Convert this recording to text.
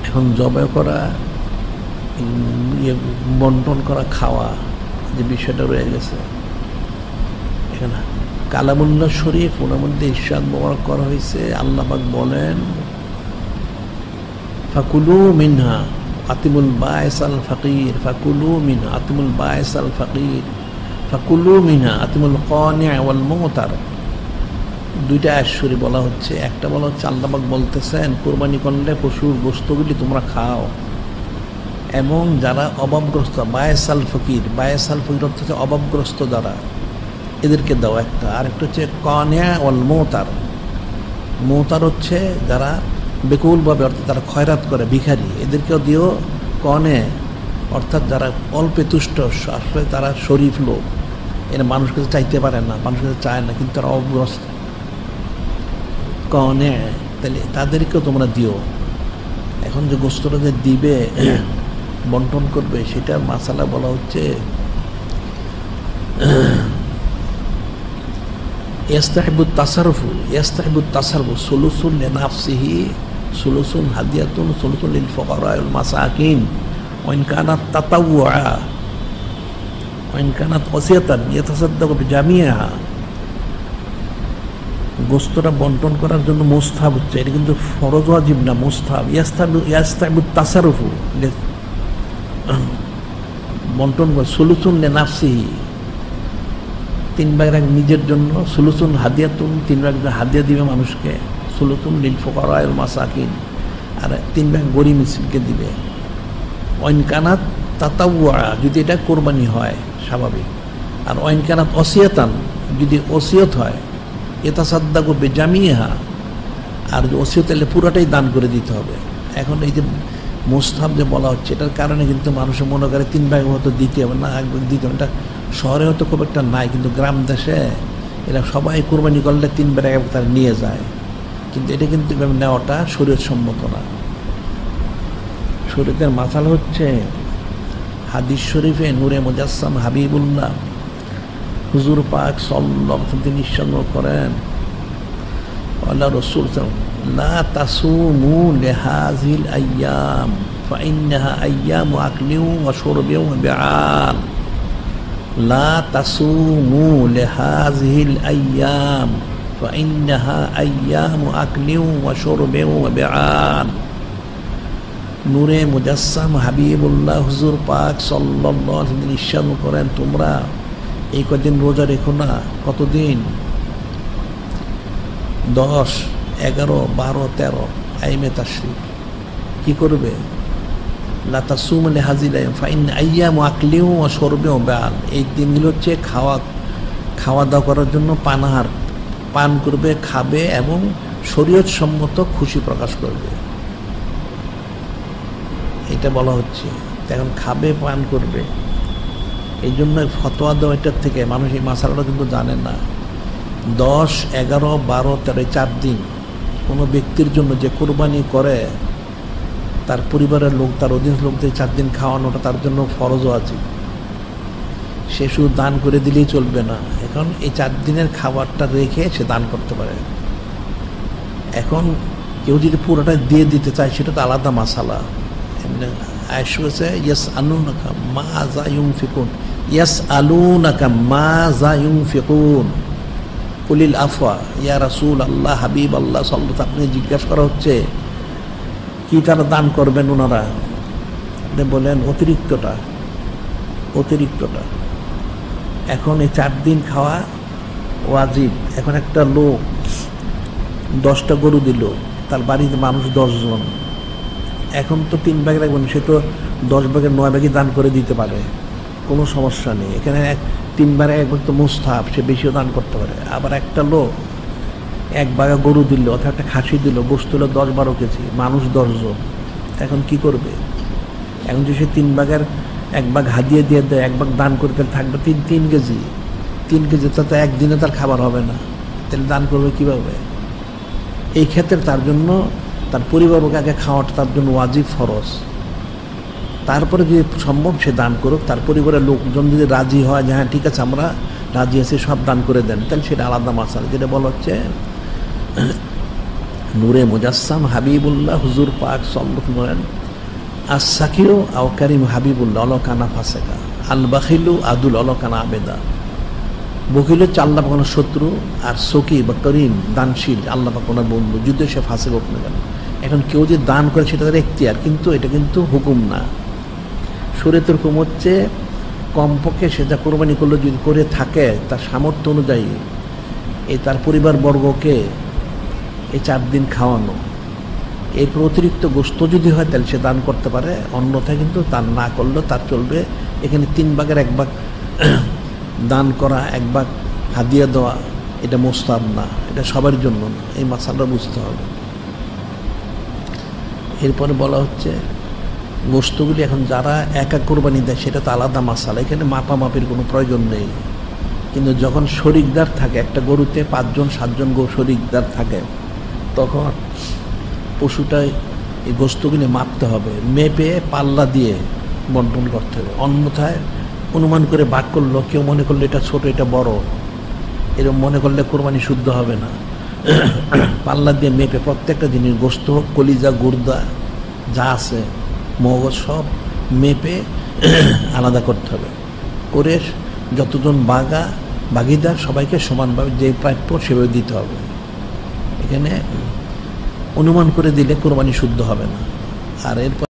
এখন জবাই করা, বন্টন করা, খাওয়া, যে বিষয়টা রয়ে গেছে এখানে কালামুল্লাহ শরীফ, ওনার মধ্যে ইরশাদ মোবারক করা হয়েছে। আল্লাহ পাক বলেন ফাকুলু মিনহা আতিমুল বায়স আল ফাকির, ফাকুলু মিনহা আতিমুল বায়স আল ফাকির, ফাকুলু মিনহা আতিমুল কানি' ওয়াল মুতার। দুইটা আয়াত বলা হচ্ছে। একটা বলা হচ্ছে আল্লাহ পাক বলতেছেন কুরবানি করলে পশুর গোশতগুলি তোমরা খাও, এবং যারা অভাবগ্রস্ত, বায়স আল ফকির, বায়স আল ফকির অর্থ হচ্ছে অভাবগ্রস্ত যারা, এদেরকে দাও একটা। আরেকটা হচ্ছে কানি' ওয়াল মুতার। মুতার হচ্ছে যারা বেকুলভাবে, অর্থাৎ তারা খয়রাত করে, ভিখারি, এদেরকেও দিও। কানি' অর্থাৎ যারা অল্পে তুষ্ট, আসলে তারা শরীফ লোক, এরা মানুষ কাছে চাইতে পারে না, মানুষ কাছে চায় না, কিন্তু তারা অভাবগ্রস্ত, কানি', তাহলে তাদেরকেও তোমরা দিও। এখন যে গোস্তটা যে দিবে, বন্টন করবে, সেটার মাসালা বলা হচ্ছে ইয়াস্তাহিবুত তাসাররুফু, ইয়াস্তাহিবুত তাসাররুফু সুলুসুন লিনাফসিহি, সুলুসুন হাদিয়াতুন, সুলুসুন লিল ফুকারা ওয়াল মাসাকিন, ওয়া ইন কানাত তাতাওয়া, ওয়া ইন কানাত ওয়াসিয়াতান ইয়াতাসাদ্দাকু বিজামিহা। গোস্তটা বন্টন করার জন্য মুস্তাহাব হচ্ছে, এটা কিন্তু ফরজ ওয়াজিব না, মুস্তাহাব। ইয়াস্তাহিবুত তাসাররুফু, বন্টন করে, সুলুসুন লিনাফসিহি, 3 ভাগের 1 নিজের জন্য, সুলুসুন হাদিয়াতুন, 3 ভাগ হাদিয়া দিবে মানুষকে, সুলুসুন লিল ফুকারা ওয়াল মাসাকিন, আর 3 ভাগ গরিব মিসকিনকে দিবে। ওয়াইন কানাত তাতাওয়া, যদি এটা কোরবানি হয় স্বাভাবিক, আর ওয়াইন কানাত ওসিয়াতান, যদি ওসিয়ত হয়, ইয়াতাসাদ্দাকু বিজামিহা, আর ওসিয়ত হলে পুরোটাই দান করে দিতে হবে। এখন এই যে মুস্তাহাব যে বলা হচ্ছে, এটার কারণে কিন্তু মানুষের মনে করে 3 ভাগ হয়তো দিতে হবে না, 1 ভাগ দিতে হবে। এটা শহরে হয়তো খুব একটা নাই, কিন্তু গ্রাম দেশে এরা সবাই কোরবানি করলে 3 ভাগ 1 ভাগ তারা নিয়ে যায়, কিন্তু এটা কিন্তু নেওয়াটা শরীয়ত সম্মত না। শরীয়তের মাসাল হচ্ছে হাদিস শরীফে নূরে মুজাসসাম হাবিবুল্লাহ হুজুর পাক সাল্লাল্লাহু আলাইহি ওয়াসাল্লাম তিনি নিঃসঙ্গ করেন, আল্লাহ রাসূল লা তাসুমু লিহাযিল আইয়াম ফাইন্নাহা আইয়ামু আকলিন ওয়া শুরবিন ওয়া বিআন, লা তাসুমু লিহাযিল আইয়াম ফাইন্নাহা আইয়ামু আকলিন ওয়া শুরবিন ওয়া বিআন। নূরে মুজাসসাম হাবিবুল্লাহ হুজুর পাক সাল্লাল্লাহু আলাইহি ওয়াসাল্লাম ইরশাদ করেন, তোমরা এই কদিন রোজা রেখো না। কতদিন? 10, 11, 12, 13 আইমে তাশরিক। কি করবে? লা তাসুমু লিহাযিল আইয়াম ফাইন্না আইয়ামু আকলিন ওয়া শুরবিন ওয়া বিআন। এই দিনগুলো হচ্ছে খাওয়া দাওয়া করার জন্য, পানাহার, পান করবে, খাবে এবং শরীয়ত সম্মত খুশি প্রকাশ করবে, এটা বলা হচ্ছে। এখন খাবে, পান করবে, এই জন্য ফতোয়া দেওয়া এটার থেকে মানুষ এই মাসালাটা কিন্তু জানে না। 10, 11, 12, 13 4 দিন কোনো ব্যক্তির জন্য যে কোরবানি করে, তার পরিবারের লোক, তার অধীনস্থ লোকদের 4 দিন খাওয়ানোটা তার জন্য ফরজও আছে। সে শুধু দান করে দিলেই চলবে না, এখন এই 4 দিনের খাবারটা রেখে সে দান করতে পারে। এখন কেউ যদি পুরোটা দিয়ে দিতে চায়, সেটা তো আলাদা মাসালা। আয়েশা ইয়াসআলুনাকা মাযা ইউনফিকুন, ইয়াসআলুনাকা মাযা ইউনফিকুন কুলিল আফওয়া ইয়া রাসূলুল্লাহ, হাবিব আল্লাহ সাল্লাল্লাহু আলাইহি ওয়াসাল্লাম, আপনি জিজ্ঞাসা করা হচ্ছে কি তারা দান করবেন ওনারা? বলেন অতিরিক্তটা। এখন এই 4 দিন খাওয়া ওয়াজিব। এখন একটা লোক 10টা গরু দিল, তার বাড়িতে মানুষ 10 জন, এখন তো 3 ভাগ রাখবেন, সে তো 10 ভাগের 9 ভাগই দান করে দিতে পারে, কোনো সমস্যা নেই। এখানে 3 ভাগে 1 ভাগ তো মুস্তাহাব, সে বেশিও দান করতে পারে। আবার একটা লোক 1 ভাগা গরু দিল, অর্থাৎ একটা খাসি দিল, গোশত হলো 10-12 কেজি, মানুষ 10 জন, এখন কি করবে? এখন যে সে 3 ভাগের 1 ভাগ হাদিয়া দিয়ে দেয়, 1 ভাগ দান করতে থাকবে 3 কেজি, 3 কেজি তো একদিনে তার খাবার হবে না, তাহলে দান করবে কীভাবে? এই ক্ষেত্রে তার জন্য তার পরিবারকে আগে খাওয়াটা তার জন্য ওয়াজিব, ফরজ। তারপরে যদি সম্ভব সে দান করুক, তার পরিবারের লোকজন যদি রাজি হয় যে হ্যাঁ ঠিক আছে আমরা রাজি আছি, সব দান করে দেন, তাহলে সেটা আলাদা মাসালা। যেটা বলা হচ্ছে নূরে মুজাসসাম হাবিবুল্লাহ হুজুর পাক সাল্লাল্লাহু আলাইহি আস-সাকিউ আও কারীম হাবিবুল্লাহ অলকানা ফাসেকা আল বাখিলু আদুল অলকানা আবেদা। বকিল হচ্ছে আল্লাহ পাক ওনার শত্রু, আর সকি বা করিম দানশীল আল্লাহ পাক ওনার বন্ধু, যদিও সে ফাসেক হোক না কেন। এখন কেউ যে দান করে সেটা তার এখতিয়ার, কিন্তু এটা কিন্তু হুকুম না। শরীয়তের হুকুম হচ্ছে কমপক্ষে সে যা কোরবানি করলো যদি করে থাকে তার সামর্থ্য অনুযায়ী এই তার পরিবারবর্গকে এই 4 দিন খাওয়ানো। এরপর অতিরিক্ত গোস্ত যদি হয় তাহলে সে দান করতে পারে, অন্যথায় কিন্তু দান না করলেও তার চলবে। এখানে 3 ভাগের 1 ভাগ দান করা, 1 ভাগ হাদিয়া দেওয়া, এটা মুস্তাহাব না, এটা সবার জন্য না। এই মাসালাটা বুঝতে হবে। এরপরে বলা হচ্ছে গোস্তগুলি এখন যারা একা কোরবানি দেয় সেটা তো আলাদা মাসালা, এখানে মাপামাপির কোনো প্রয়োজন নেই। কিন্তু যখন শরিকদার থাকে, একটা গরুতে 5 জন 7 জন শরিকদার থাকে, তখন পশুটাই এই গোস্তগুলি মাপতে হবে, মেপে পাল্লা দিয়ে বন্টন করতে হবে। অন্যথায় অনুমান করে ভাগ করলো, কেউ মনে করলো এটা ছোট এটা বড়, এরকম মনে করলে কোরবানি শুদ্ধ হবে না। পাল্লা দিয়ে মেপে প্রত্যেকটা জিনিস, গোস্ত হোক, কলিজা, গুর্দা যা আছে, মগজ, সব মেপে আলাদা করতে হবে। করে যতজন ভাগিদার সবাইকে সমানভাবে যে প্রাপ্য সেভাবে দিতে হবে। এখানে অনুমান করে দিলে কোরবানি শুদ্ধ হবে না। আর এরপর